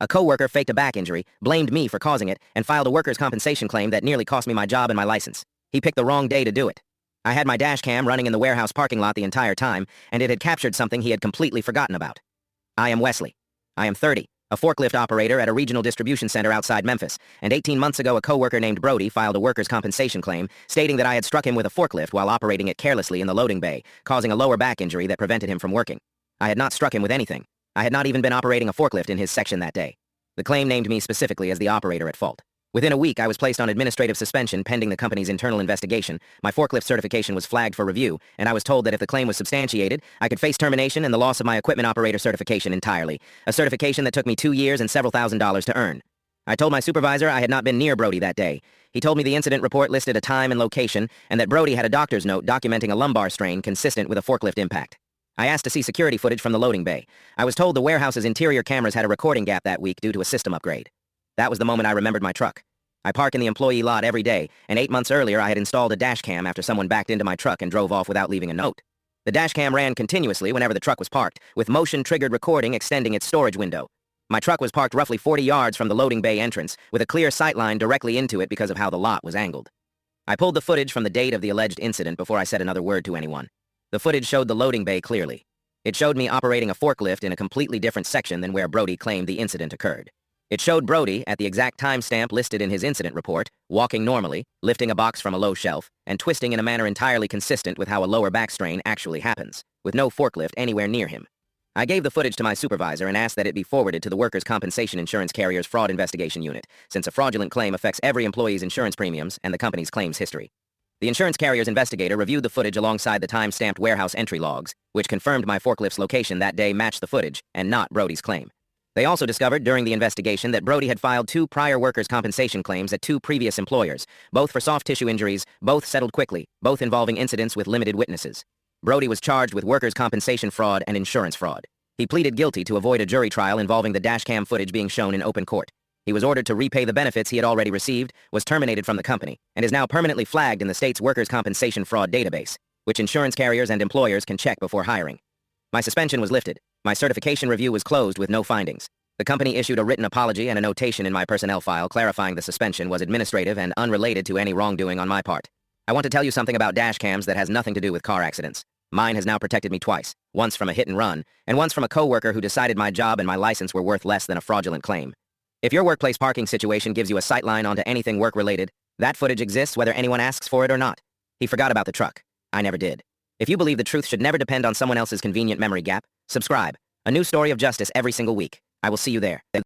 A coworker faked a back injury, blamed me for causing it, and filed a workers' compensation claim that nearly cost me my job and my license. He picked the wrong day to do it. I had my dashcam running in the warehouse parking lot the entire time, and it had captured something he had completely forgotten about. I am Wesley. I am 30, a forklift operator at a regional distribution center outside Memphis, and 18 months ago a coworker named Brody filed a workers' compensation claim stating that I had struck him with a forklift while operating it carelessly in the loading bay, causing a lower back injury that prevented him from working. I had not struck him with anything. I had not even been operating a forklift in his section that day. The claim named me specifically as the operator at fault. Within a week, I was placed on administrative suspension pending the company's internal investigation. My forklift certification was flagged for review, and I was told that if the claim was substantiated, I could face termination and the loss of my equipment operator certification entirely, a certification that took me 2 years and several $1,000s to earn. I told my supervisor I had not been near Brody that day. He told me the incident report listed a time and location, and that Brody had a doctor's note documenting a lumbar strain consistent with a forklift impact. I asked to see security footage from the loading bay. I was told the warehouse's interior cameras had a recording gap that week due to a system upgrade. That was the moment I remembered my truck. I park in the employee lot every day, and 8 months earlier I had installed a dashcam after someone backed into my truck and drove off without leaving a note. The dashcam ran continuously whenever the truck was parked, with motion-triggered recording extending its storage window. My truck was parked roughly 40 yards from the loading bay entrance, with a clear sightline directly into it because of how the lot was angled. I pulled the footage from the date of the alleged incident before I said another word to anyone. The footage showed the loading bay clearly. It showed me operating a forklift in a completely different section than where Brody claimed the incident occurred. It showed Brody, at the exact timestamp listed in his incident report, walking normally, lifting a box from a low shelf, and twisting in a manner entirely consistent with how a lower back strain actually happens, with no forklift anywhere near him. I gave the footage to my supervisor and asked that it be forwarded to the Workers' Compensation Insurance Carrier's Fraud Investigation Unit, since a fraudulent claim affects every employee's insurance premiums and the company's claims history. The insurance carrier's investigator reviewed the footage alongside the time-stamped warehouse entry logs, which confirmed my forklift's location that day matched the footage, and not Brody's claim. They also discovered during the investigation that Brody had filed 2 prior workers' compensation claims at 2 previous employers, both for soft tissue injuries, both settled quickly, both involving incidents with limited witnesses. Brody was charged with workers' compensation fraud and insurance fraud. He pleaded guilty to avoid a jury trial involving the dashcam footage being shown in open court. He was ordered to repay the benefits he had already received, was terminated from the company, and is now permanently flagged in the state's workers' compensation fraud database, which insurance carriers and employers can check before hiring. My suspension was lifted. My certification review was closed with no findings. The company issued a written apology and a notation in my personnel file clarifying the suspension was administrative and unrelated to any wrongdoing on my part. I want to tell you something about dashcams that has nothing to do with car accidents. Mine has now protected me twice, once from a hit and run, and once from a coworker who decided my job and my license were worth less than a fraudulent claim. If your workplace parking situation gives you a sightline onto anything work-related, that footage exists whether anyone asks for it or not. He forgot about the truck. I never did. If you believe the truth should never depend on someone else's convenient memory gap, subscribe. A new story of justice every single week. I will see you there.